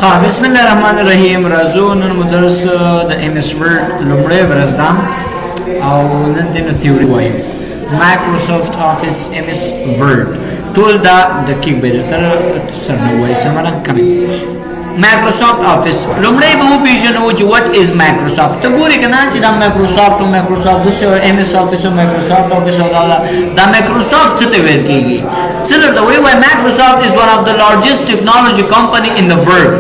بسم الله الرحمن الرحیم راځو نن مدرس د ام اس ورډ لومړی ورځ ده او نن د تھیوري وایو مایکروسافت افیس ام اس ورډ ټول دا د کیک به تر سره وایي سمره کمه مایکروسافت افیس لومړی به پیژنو چې وات از مایکروسافت ته ګوري کنه چې دا مایکروسافت د ام اس افیس او مایکروسافت افیس او دا مایکروسافت څه ته ویل کیږي څه دا وایي مایکروسافت is one of the largest technology company in the world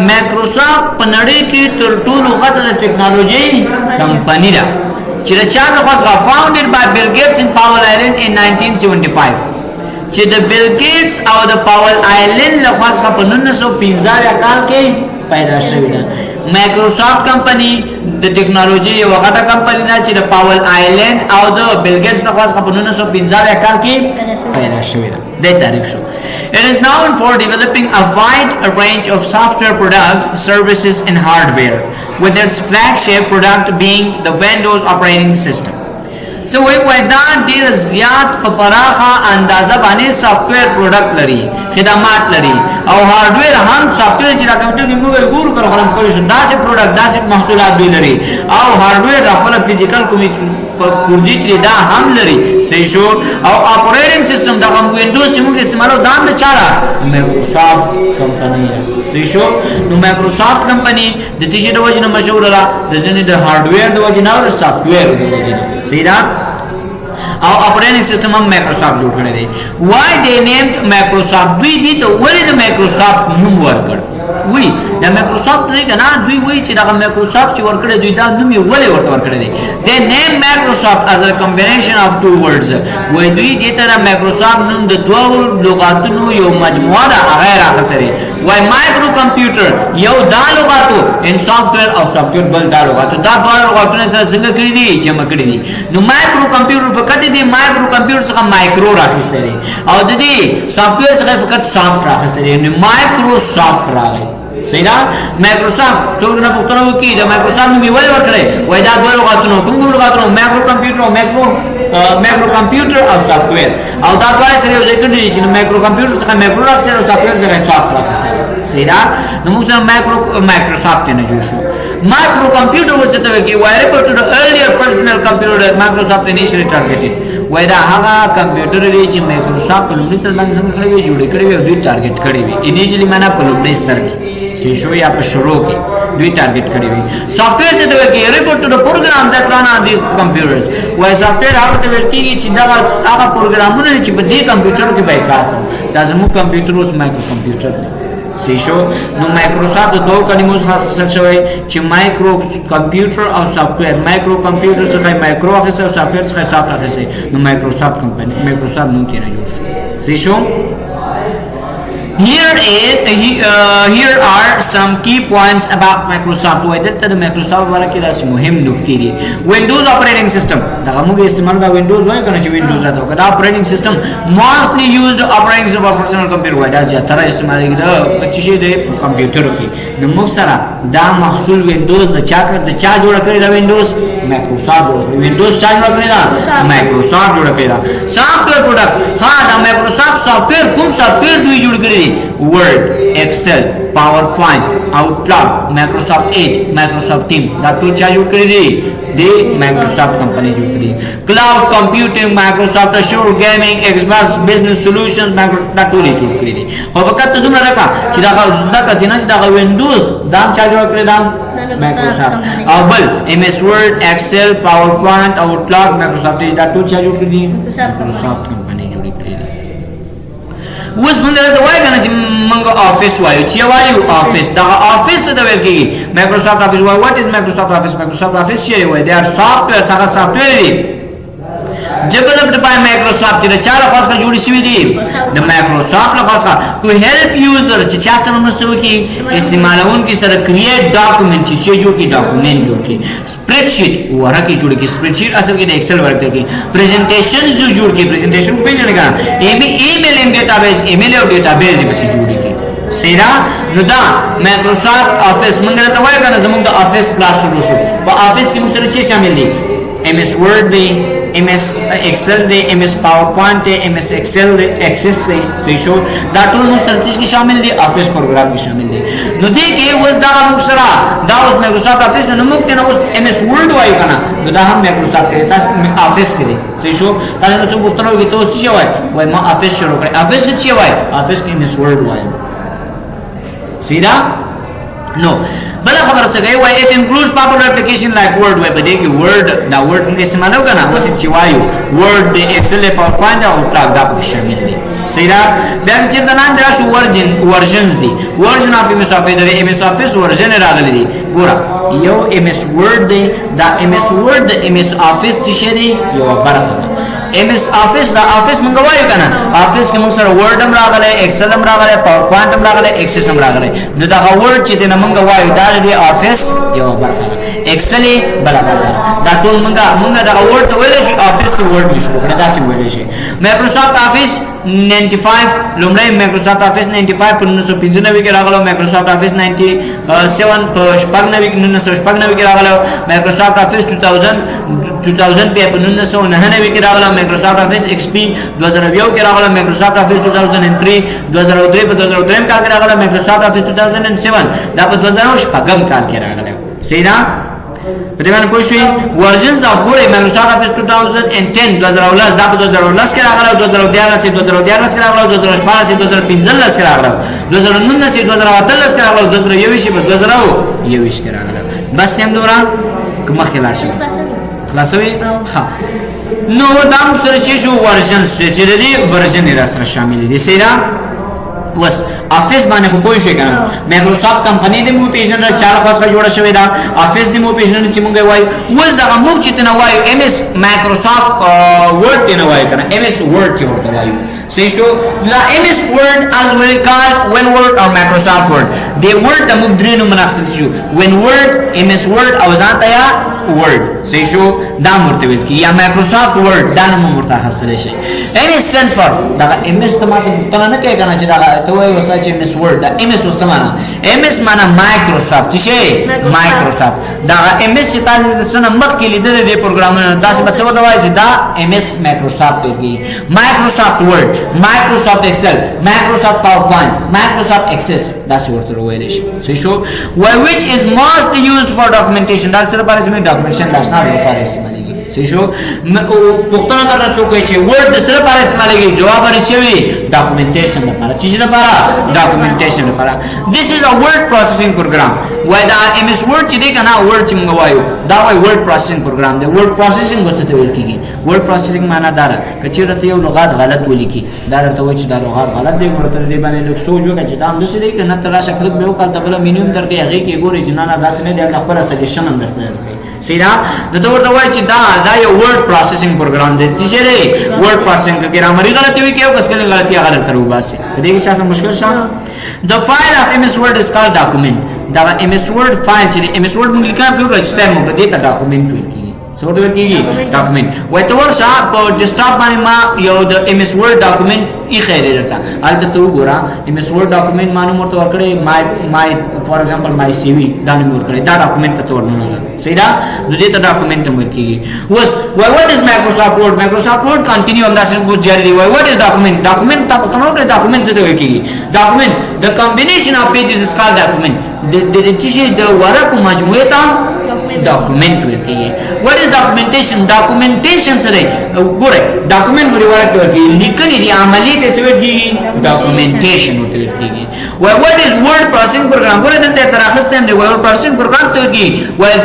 مایکروسافت په نړۍ کې تر ټولو غټه ټیکنالوژي کمپنی ده چې دا چا غوښه founded by Bill Gates in Powell Island in 1975 چې د بیل ګیټس او د پاول آیلند له خوا په 1915 کال کې پیدا شوې ده مایکروسافت کمپنی د ټیکنالوژي یو غټه کمپنی ده چې د پاول آیلند او د بیل ګیټس له خوا په 1915 کال کې پیدا شوې ده د تعریف شو It is known for developing a wide range of software products, services and hardware with its flagship product being the Windows operating system سو وای دا ډیر زیات په پراخه اندازه باندې سافټویر پروډکټ لري خدمات لري او هارډویر هم سافټویر چې راکمپیوټر کې موږ ګور کړو خلک کولی شو داسې پروډکټ داسې محصولات دی لري او هارډویر خپل فزیکل کومي پرځي چې دا هم لري صحیح شو او اپریټینګ سیستم دا هم وینډوز چې موږ استعمالو دا د چاره مایکروسافت کمپنی صحیح شو نو مایکروسافت کمپنی د دې د وجه نه مشهور ده د ځینې د هارډویر د وجه نه او سافټویر د وجه نه صحیح ده او اپریټینګ سیستم هم مایکروسافت جوړ کړی دی why they named microsoft دوی دې ته ولې د مایکروسافت نوم ورکړ وی د مایکروسافت نه کنه دوی وی چې دا مایکروسافت چې ورکړی دوی دا نوم یې ولې ورته ورکړی دی they name microsoft as a combination of two words وی دوی دې ته مایکروسافت نوم د دوه لغاتونو یو مجموعه ده هغه راخسري وای مایکرو کمپیوټر یو دا لغاتو ان سافټویر او سافټویر بل دا لغاتو دا ډول لغاتونه سره څنګه کړی دي جمع کړی دي نو مایکرو کمپیوټر فقط دې مایکرو کمپیوټر څخه مایکرو راخسري او د دې سافټویر څخه فقط سافټ راخسري نو مایکروسافت راغی صحیح ده مایکروسافت څنګه نه پوښتنه وکړي د مایکروسافت نوم یې ولې ورکړی وای دا ډول لغاتونه کوم لغاتونه مایکرو کمپیوټر او مایکرو کمپیوټر او سافټویر او دا ډول سره یو ځای کې دي چې مایکرو کمپیوټر څخه مایکرو راخسري او سافټویر څخه سافټ راخسري صحیح ده نو موږ سره مایکروسافت نه جوړ شو مایکرو کمپیوټر ورته وایي وای refer to the earlier personal computer that Microsoft initially targeted وای دا هغه کمپیوټر دی چې مایکروسافت په لومړي سر باندې څنګه کړی جوړ کړی وي دوی ټارګټ کړی وي انیشلی معنا په لومړي سر کې شو یا په شروع کې دوی ټارګټ کړی وي سافټویر ته وایي refer to the program that run on these computers وای سافټویر هغه ته ویل کیږي چې دا هغه پروګرامونه چې په دې کمپیوټر کې به کار کوي دا زموږ کمپیوټر اوس مایکرو کمپیوټر دی سیشو نو مایکروسافت دوه کلمو څخه اخیستل شوی چې مایکرو کمپیوټر او سافټویر مایکرو کمپیوټر څخه مایکرو اخیسته او سافټویر څخه سافټ اخیسته نو مایکروسافت کمپنی مایکروسافت نوم تیرې جوړ شو سیشو Here are some key points about Microsoft. وای دلته د مایکروسافت ورکه داسې مهم نکتې دي Windows operating system دا موږ استعمال دا Windows وای کنه چې Windows راځو دا operating system mostly used operating system for personal computer وای دا چې تر استعمال کېده چې شي د کمپیوټر کې نو موږ سره دا محصول Windows د چا جوړ کړی دا Windows Microsoft Windows چا جوړ کړی دا Microsoft جوړ کړی دا سافټویر پروډکټ ها دا Microsoft سافټویر کوم سافټویر دوی جوړ کړی Word, Excel, PowerPoint, Outlook, Microsoft Edge, Microsoft Teams دا ټول چا جوړ کړی دي د Microsoft کمپنی جوړ کړی Cloud Computing, Microsoft Azure, Gaming, Xbox, Business Solutions دا ټول جوړ کړی دي خو فقط دومره راکا چې دا کتنه چې دا Windows دا چا جوړ کړی دا Microsoft او بل MS Word, Excel, PowerPoint, Outlook, Microsoft Edge دا ټول چا جوړ کړی دي Microsoft کمپنی جوړ کړی دي اوس موږ ته وایي کنه چې موږ افیس وایو چې وایو افیس دا افیس ته ویل کیږي مایکروسافت افیس وای وات از مایکروسافت افیس مایکروسافت افیس شی وای دا سافټویر څنګه سافټویر دی developed by Microsoft چې چا له خاصه جوړ شوی دی د Microsoft له خاصه to help users چې چا سره مسو کی استعمالون کی سره create document چې جوړ کی ډاکومنٹ جوړ کی spreadsheet ورکه جوړ کی spreadsheet اصل کې د Excel ورکه کی presentation جوړ کی presentation په نه لګا email database email او database به جوړ کی سیرا نو دا Microsoft Office موږ ته وایو کنه زموږ د Office کلاس شروع شو په Office کې موږ سره څه شامل دي MS Word دی MS Excel دی MS PowerPoint دی MS Excel دی Access دی صحیح شو دا ټول موږ سره کې شامل دي افیس پروګرام کې شامل دي نو دې کې اوس دا موږ سره دا اوس مایکروسافټ افیس نو موږ ته اوس MS Word وایو کنه نو دا هم مایکروسافټ کې تاسو افیس کې دي صحیح شو تاسو نو څه وختونه کې تاسو څه وایي ما افیس شروع کړی افیس کې څه وایي افیس کې MS Word وایي سیدا نو بل خبر څه کوي وای it includes popular application like word web دې کې word دا word موږ استعمالو کنه اوس چې وایو word د excel powerpoint او outlook دا په شامل دي سیدا دا چې د نن دا شو versions دي version of MS Office د MS Office version راغلي دي ګوره یو MS Word دی دا MS Word د MS Office چې دی یو برخه MS Office دا Office موږ وایو کنه Office کې موږ سره Word هم راغلی Excel هم راغلی PowerPoint هم راغلی Access هم راغلی نو دا Word چې د موږ وایو دا د Office یو برخه Excel بل برخه دا ټول موږ دا Word ته ویل شي Office کې Word نشو کنه دا څه ویل شي Microsoft Office 95 لومړی Microsoft Office 95 په 1995 کې راغلو Microsoft Office 97 په 1996 کې راغلو Microsoft Office 2000 په 1999 کې راغلو Microsoft Office XP 2001 کې راغلو Microsoft Office 2003 2003 په 2003 کال کې راغلو Microsoft Office 2007 دا په 2006 کال کې راغلو صحیح ده په دې باندې پوه شئ versions of ګورئ Microsoft Office 2010 2010 دا په 2010 کې راغلو 2011 کې راغلو 2014 2015 کې راغلو 2019 2018 کې راغلو 2021 په 2021 کې راغلو بس هم دورا کومه خلار شي خلاصوي ها نو دا موږ سره چې شو versions چې دې version یې سره شامل دي سیدا وس افیس باندې خو پوه شئ کنه مایکروسافټ کمپنی د مو پیژنه چار خاصه جوړه شوې ده افیس د مو پیژنه چې مونږ وایو وز دا موږ چې تنه وایو MS مایکروسافټ ورډ تنه وایو کنه MS ورډ چې ورته وایو صحیح شو لا MS Word as well called WinWord or Microsoft Word the word د موږ درې نو مناسب شو WinWord MS Word او ځانته یا Word صحیح شو دا مرته ویل کی یا Microsoft Word دا نو مرته حاصل شي MS stands for دا MS ته ماته پوښتنه نه کوي کنه چې دا ته وایو وسه چې MS Word دا MS وسمانه MS معنا Microsoft شي Microsoft دا MS چې تاسو څنګه مخ کې لیدل دي پروګرامونه دا څه څه وایي چې دا MS Microsoft دی Microsoft Word Microsoft Excel Microsoft PowerPoint Microsoft Access دا څه ورته وایي شي صحیح شو which is most used for documentation دا سره لپاره چې documentation راشنه لپاره استعمالېږي صحیح شو پوښتنه درته څوک چې Word د سره لپاره استعمالېږي جواب ورچوي documentation لپاره چې لپاره documentation لپاره this is a word processing program why دا MS Word چې دی کنه Word چې موږ وایو دا وای word processing program دی word processing څه ته ویل کیږي word processing معنا دا ده چې راته یو لغت غلط ولیکي دا راته وایي چې دا لغت غلط دی ورته دې باندې لږ سوچ وکړه چې دا هم څه دی کنه تر شکل به وکړه تبله مینیمم درکې هغه کې ګوري جنانا داس نه دی خپل سجیشن هم درته درکې سیدا د ورته وایي چې دا یو word processing program دی چې word processing کې ګرامري غلطي وي کې او سپیلنګ غلطي هغه درته وباسي دې کې څه مشکل شته the file of MS Word is called document دا MS Word file چې MS Word موږ لیکل کوو چې موږ دې ته document ویل کیږي څه ورته ویل کیږي document وای ته ورشه په ډیسکټاپ باندې ما یو د MS Word document ای خیر درته البته ته وګوره MS Word document مانو مرته ورکړې my for example my CV دا نه ورکړې دا document ته ورننه صحیح دا د دې ته document هم ورکیږي what is Microsoft Word continue on that sentence جاری دی what is document تاسو ته نو document څه ته ورکیږي document the combination of pages is called document د چې د ورقو مجموعه ته document ورکیږي what is documentation څه دی ګوره document ورکړي ورکیږي لیکنې دي عملی ته څه ورکیږي documentation ورکیږي what is word processing program ګوره دلته تراخص هم دی word processing program ته ورکیږي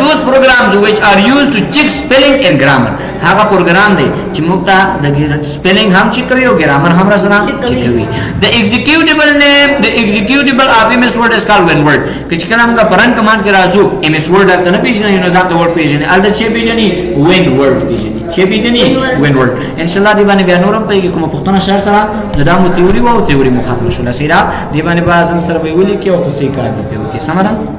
those programs which are used to check spelling and grammar هغه پروګرام دی چې موږ ته د spelling هم چیک کوي او grammar هم راځنه چیک کوي the executable of MS Word is called WinWord چې کله موږ پران کمانډ کې راځو MS Word درته نه پیژنې نو ځان ته ورډ پیژنې البته چې پیژنې WinWord پیژنې چې پیژنې WinWord ان شاء الله دی باندې بیا نورم پېږي کوم پښتنه شهر سره د دامو تیوري او تیوري مو ختم شول سیدا دی باندې باز سره ویل کې او فصیح کار به وکړي سمره